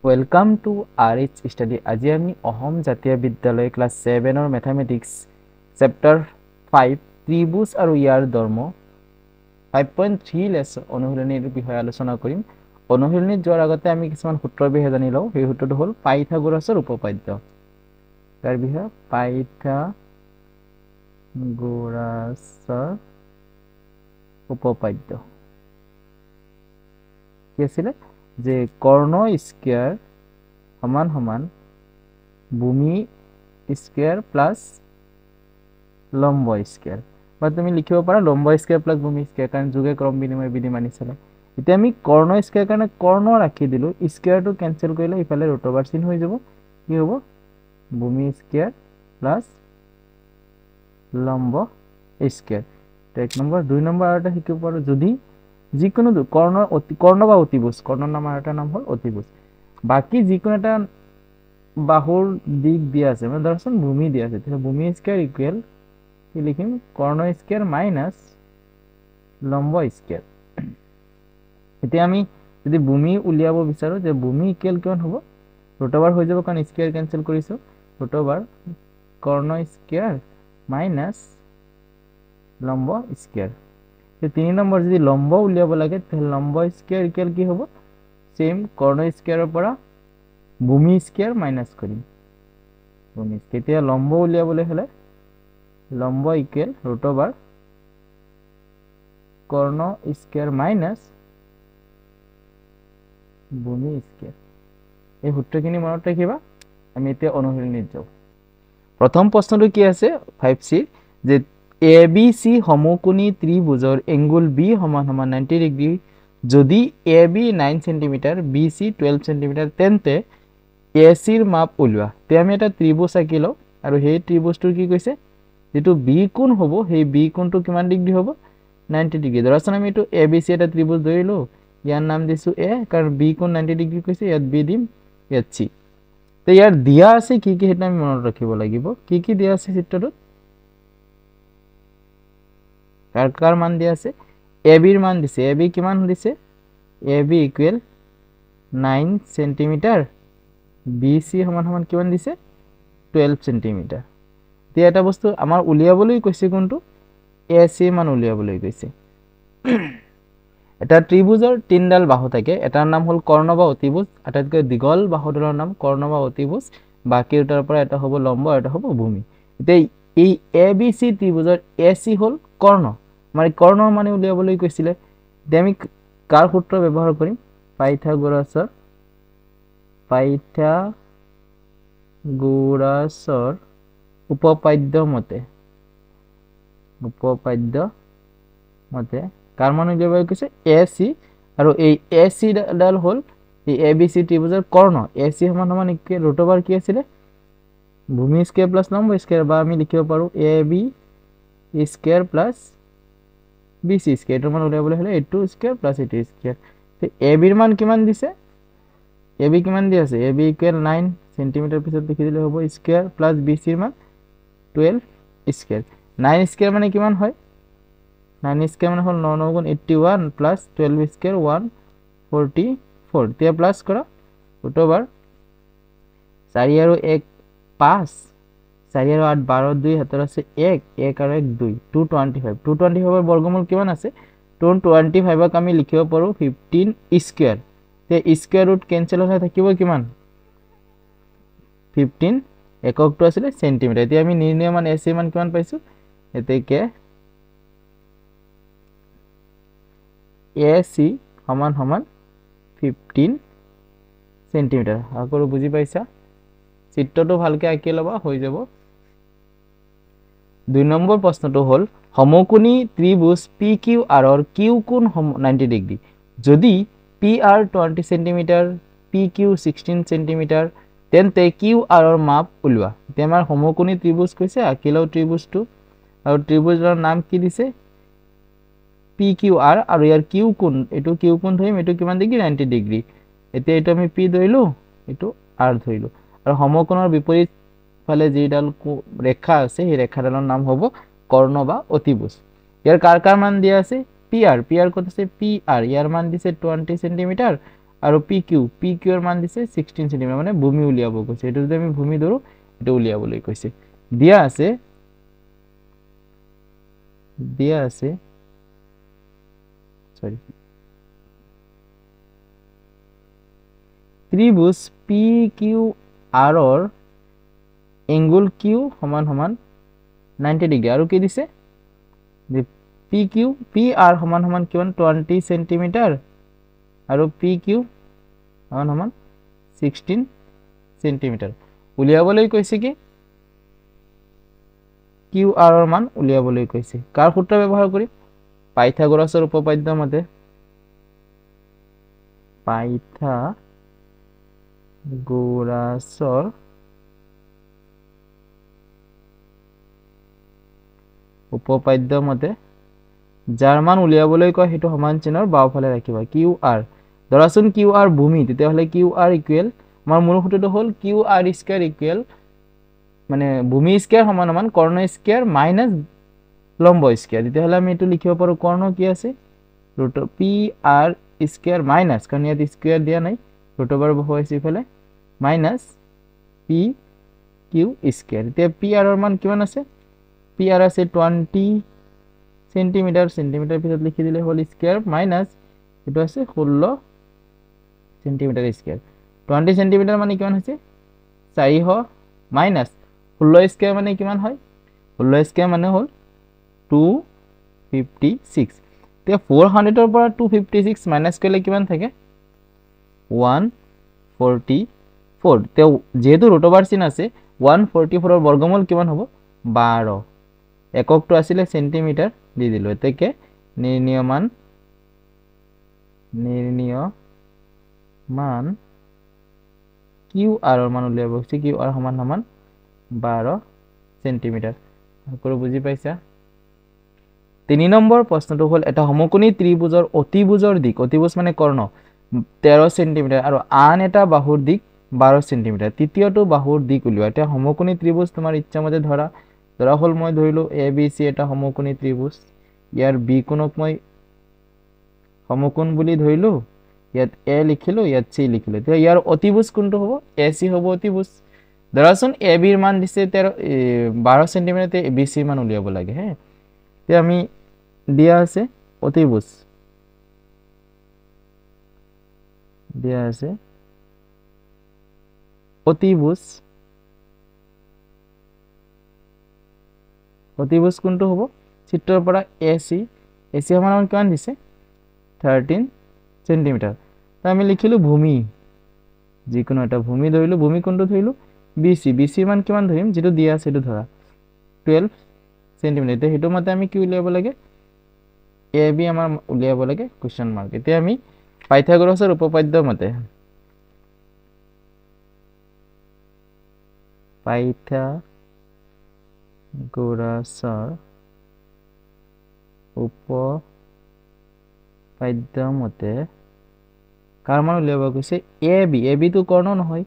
Welcome to RH study. আজি আমি অসম জাতীয় বিদ্যালয় ক্লাস 7 और मैथमेटिक्स चैप्टर 5 ত্রিভুজ আৰু ইয়াৰ ধৰ্ম 5.3 লেসন অনুশীলনীৰ বিষয়ে আলোচনা কৰিম। অনুশীলনীত যোৱাৰ আগতে আমি কিছুমান সূত্ৰৰ বিষয়ে জানি লওঁ। সেই সূত্ৰটো হ'ল পাইথাগোৰাছৰ উপপাদ্য। তাৰ বিষয়ে পাইথাগোৰাছৰ উপপাদ্য কি আছিল যে কৰ্ণ স্কয়াৰ সমান সমান ভূমি স্কয়াৰ প্লাস লম্ব স্কয়াৰ, বা তুমি লিখিব পাৰা লম্ব স্কয়াৰ প্লাস ভূমি স্কয়াৰ, কাৰণ যোগে ক্ৰম বিনিময় বিধি মানি চলে। এতিয়া আমি কৰ্ণ স্কয়াৰ কাৰণে কৰ্ণ ৰাখি দিলো, স্কয়াৰটো কেনসেল কৰিলে ইফালে ৰুট ওভাৰ চিন হৈ যাব। কি হ'ব? ভূমি স্কয়াৰ প্লাস লম্ব স্কয়াৰ। এক নম্বৰ। দুই নম্বৰ আৰু এটা শিকিব পাৰো, যদি যিকোনো কৰ্ণ বা অতিভুজ, কৰ্ণৰ নাম আৰু এটা নাম হ'ল অতিভুজ, বাকি যিকোনো এটা বাহুৰ দিক দিয়া আছে, মানে ধৰচোন ভূমি দিয়া আছে, তাহলে ভূমি স্কয়াৰ ইকুয়াল কি লিখিম? কৰ্ণ স্কয়াৰ মাইনাস লম্ব স্কয়াৰ। এতিয়া আমি যদি ভূমি উলিয়াব বিচাৰো, যে ভূমি ইকুয়াল কিমান হ'ব? ৰুট ওভাৰ হৈ যাব, কাৰণ স্কয়াৰ কেনসেল কৰিছো, ৰুট ওভাৰ কৰ্ণ স্কয়াৰ মাইনাস লম্ব স্কয়াৰ। তিনি নম্বৰ, যদি লম্ব উলিয়াব লাগে তাহলে লম্ব স্কয়াৰ ইকুয়াল কি হ'ব? সেম কৰ্ণ স্কয়াৰৰ পৰা ভূমি স্কয়াৰ মাইনাস কৰিম ভূমি স্কয়াৰ। এতিয়া লম্ব উলিয়াবলৈ হলে লম্ব ইকুয়াল ৰুট ওভাৰ কৰ্ণ স্কয়াৰ মাইনাস ভূমি স্কয়াৰ। এই সূত্ৰখিনি মনত ৰাখিবা। আমি এতিয়া অনুশীলনীত যাওঁ। প্ৰথম প্ৰশ্নটো কি আছে 5C, যে ABC সমকোণী ত্ৰিভুজৰ এংগুল B সমান সমান 90 ডিগ্ৰী, যদি AB 9 সেন্টিমিটাৰ BC 12 সেন্টিমিটাৰ, তেন্তে AC ৰ মাপ উলিওৱা। তে আমি এটা ত্ৰিভুজ আঁকি লওঁ, আৰু সেই ত্ৰিভুজটোৰ কি কৈছে, যেটো B কোণ হ'ব, সেই B কোণটো কিমান ডিগ্ৰী হ'ব? 90 ডিগ্ৰী। ধৰাচোন আমি এইটো ABC এটা ত্ৰিভুজ ধৰিলো, ইয়াৰ নাম দিছো A, কাৰণ B কোণ 90 ডিগ্ৰী কৈছে, ইয়াত B দিম, ইয়াত C। তে ইয়াৰ দিয়া আছে কি কি, সেইটো আমি মনত ৰাখিব লাগিব। কি কি দিয়া আছে চিত্ৰটোত? কাৰ মান দিয়া আছে? AB ৰ মান দিছে। AB কিমান দিছে? AB ইকুয়াল 9 সেন্টিমিটার, BC সমান সমান কিমান দিছে? 12 সেন্টিমিটার। তে এটা বস্তু আমাৰ উলিয়াবলৈ কৈছে, কোনটো? AC মান উলিয়াবলৈ কৈছে। এটা ত্ৰিভুজৰ তিনডাল বাহু থাকে, এটাৰ নাম হ'ল কৰ্ণ বা অতিভুজ, আটাইতকৈ দীঘল বাহুডালৰ নাম কৰ্ণ বা অতিভুজ, বাকি দুটাৰ পৰা এটা হ'ব লম্ব, এটা হ'ব ভূমি। এতিয়া এই ABC ত্ৰিভুজৰ AC হ'ল কৰ্ণ, মানে কৰ্ণৰ মানে উলিয়াবলৈ কৈছিলে। এতিয়া আমি কাৰ সূত্ৰ ব্যৱহাৰ কৰিম? পাইথাগোৰাছৰ উপপাদ্য মতে কাৰ মান উলিয়াবলৈ কৈছে? AC, আৰু এই AC ডাল হ'ল এই ABC ত্ৰিভুজৰ কৰ্ণ। AC সমান সমান ৰুট ওভাৰ কি আছিলে? ভূমি স্কয়াৰ প্লাস লম্ব স্কয়াৰ, বা আমি লিখিব পাৰো AB square plus BC square. এটাৰ মান উলিয়াবলৈ হলে A2 square plus A2 square. তে AB ৰ মান কিমান দিছে? AB কিমান দি আছে? AB ইকুয়াল 9 সেন্টিমিটার, পিছত লিখি দিলে হ'ব স্কয়াৰ প্লাস BC ৰ মান 12 স্কয়াৰ। 9 স্কয়াৰ মানে কিমান হয়? 9 স্কয়াৰ মানে হ'ল 9 9 81 প্লাস 12 স্কয়াৰ 144। তে প্লাস কৰা ৰুট ওভাৰ 4 আৰু 1 5, 4 আৰু 8 12, 2 হাতৰ আছে 1, 1 আৰু 1 2, 225। 225 ৰ বৰ্গমূল কিমান আছে? 225ক আমি লিখিব পাৰো 15 স্কয়াৰ। তে স্কয়াৰ ৰুট কেনসেল হৈ থাকিব কিমান? 15, এককটো আছিল সেন্টিমিটাৰ। এতিয়া আমি নিৰ্ণয় মান AC মান কিমান পাইছো? এতেকে AC সমান সমান 15 সেন্টিমিটাৰ। আকৰো বুজি পাইছা? চিত্ৰটো ভালকে আঁকি লবা, হৈ যাব। দুই নম্বৰ প্ৰশ্নটো হ'ল সমকোণী ত্ৰিভুজ PQR ৰ Q কোণ 90 ডিগ্ৰী, যদি PR 20 সেন্টিমিটাৰ PQ 16 সেন্টিমিটাৰ, তেন্তে QR ৰ মাপ উলিওৱা। এতিয়া আমাৰ সমকোণী ত্ৰিভুজ কৈছে, আঁকি লওঁ ত্ৰিভুজটো, আৰু ত্ৰিভুজৰ নাম কি দিছে? PQR, আৰু ইয়াৰ Q কোণ, এইটো Q কোণ ধৰিম, এইটো কিমান ডিগ্ৰী? 90 ডিগ্ৰী। এতিয়া এইটো আমি P ধৰিলো, এইটো R ধৰিলো, আৰু সমকোণৰ বিপৰীত ফালে যিডাল ৰেখা আছে, সেই ৰেখাডালৰ নাম হ'ব কৰ্ণ বা অতিভুজ। ইয়াৰ কাৰ মান দিয়া আছে? PR, PR কত আছে? PR, ইয়াৰ মান দিছে 20 সেন্টিমিটাৰ, আৰু PQ এৰ মান দিছে 16 সেমি মানে ভূমি উলিয়াব কৈছে এটো যদি আমি ভূমি ধৰো এটো উলিয়াবলৈ কৈছে দিয়া আছে সৰি ত্ৰিভুজ PQR অৰ এঙ্গল Q সমান সমান 90 ডিগ্ৰী আৰু কি দিছে যে PR সমান সমান কিমান 20 সেন্টিমিটাৰ আৰু PQ সমান সমান 16 সেন্টিমিটাৰ উলিয়াবলৈ কৈছে কি QR এৰ মান উলিয়াবলৈ কৈছে কাৰ সূত্ৰ ব্যৱহাৰ কৰিম পাইথাগোৰাছৰ উপপাদ্য মতে পাইথাগোৰাছৰ উপপাদ্য মতে যাৰ মান উলিয়াবলৈ কয় হেতু সমান চিহ্নৰ বাওফালে ৰাখিবা QR ধৰাচোন QR ভূমি তেতিয়া হলে QR ইকুৱেল আমাৰ মূল সূত্ৰটো হ'ল QR স্কয়াৰ ইকুৱেল মানে ভূমি স্কয়াৰ সমান সমান কৰ্ণ স্কয়াৰ মাইনাস লম্ব স্কয়াৰ তেতিয়া হলে আমি এটো লিখিব পাৰো কৰ্ণ কি আছে PR স্কয়াৰ মাইনাস কাৰণ ইয়াত স্কয়াৰ দিয়া নাই √/* বহুৱাইছে ইফালে মাইনাস PQ স্কয়াৰ এতিয়া PR এর মান কিমান আছে PR আছে 20 সেন্টিমিটার পিছত লিখি দিলে হোল স্কয়ার মাইনাস এটো আছে 16 সেন্টিমিটার স্কয়ার 20 সেন্টিমিটার মানে কিমান হৈছে 400 মাইনাস 16 স্কয়ার মানে কিমান হয় 16 স্কয়ার মানে হল 256 তে 400 এর পৰা 256 মাইনাস কৰিলে কিমান থাকে 144 তে যেহেতু √/* চিন আছে 144 এর বর্গমূল কিমান হ'ব 12 এককটো আছিল সেন্টিমিটার দি দিলো এতেকে নির্ণীয় মান QR এর মান উলিয়াব হৈছে QR সমান সমান 12 সেন্টিমিটার আকৰো বুজি পাইছা 3 নম্বৰ প্ৰশ্নটো হ'ল এটা সমকোণী ত্ৰিভুজৰ অতিভুজৰ দিক অতিভুজ মানে কৰ্ণ 13 সেন্টিমিটাৰ আৰু আন এটা বাহুৰ দিক 12 সেন্টিমিটাৰ তৃতীয়টো বাহুৰ দিক উলিওৱা এটা সমকোণী ত্ৰিভুজ তোমাৰ ইচ্ছামতে ধৰা হল মই ধৰিলো ABC এটা সমকোণী ত্ৰিভুজ ইয়াৰ B কোণক মই সমকোণ বুলি ধৰিলো ইয়াত A লিখিলো ইয়াত C লিখিলো তে ইয়াৰ অতিভুজ কোনটো হ'ব AC হ'ব অতিভুজ ধৰাচোন AB এর মান দিছে 12 সেন্টিমিটার তে BC এর মান উলিয়াব লাগে হে তে আমি দিয়া আছে অতিভুজ অতিভুজ কোনটো হ'ব চিত্ৰৰ পৰা AC সমান সমান কিমান দিছে 13 সেন্টিমিটাৰ তা আমি লিখিলো ভূমি যিকোনো এটা ভূমি ধৰিলো ভূমি কোনটো ধৰিলো BC মান কিমান ধৰিম যেটো দিয়া আছে এটো ধৰা 12 সেন্টিমিটাৰ তে হেতু মতে আমি কি উলিয়াব লাগে AB আমাৰ উলিয়াব লাগে কোৱেশ্চন মাৰ্ক এতিয়া আমি পাইথাগোৰাছৰ উপপাদ্য মতে পাইথাগোৰাছৰ উপপাদ্য মতে কাৰ মান উলিয়াব কৈছে AB তো কৰ্ণ নহয়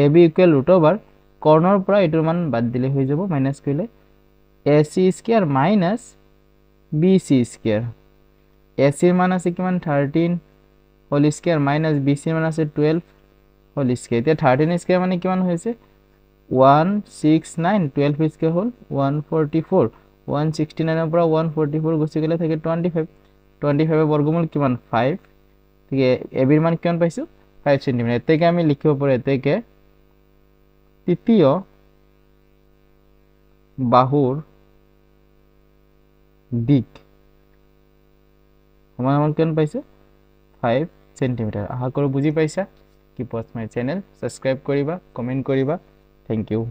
AB ইকুৱেল √/* কৰ্ণৰ পৰা এটোৰ মান বাদ দিলে হৈ যাব মাইনাস কৰিলে AC square minus BC square AC এর মান আছে কিমান 13 হোল স্কয়ার মাইনাস BC এর মান আছে 12 হোল স্কয়ার এতিয়া 13 স্কয়ার মানে কিমান হৈছে 169 12 স্কয়ার হল 144 169 এর পৰা 144 গুছি গলে থাকে 25 এর বর্গমূল কিমান 5 ঠিক AB এর মান কিমান পাইছো 5 সেন্টিমিটার এতেকে আমি লিখিব পাৰো এতেকে তৃতীয় বাহুৰ দিক সমান কিমান পাইছে 5 সেন্টিমিটাৰ আশা কৰো বুজি পাইছা keep watch my channel subscribe কৰিবা কমেন্ট কৰিবা থ্যাংক ইউ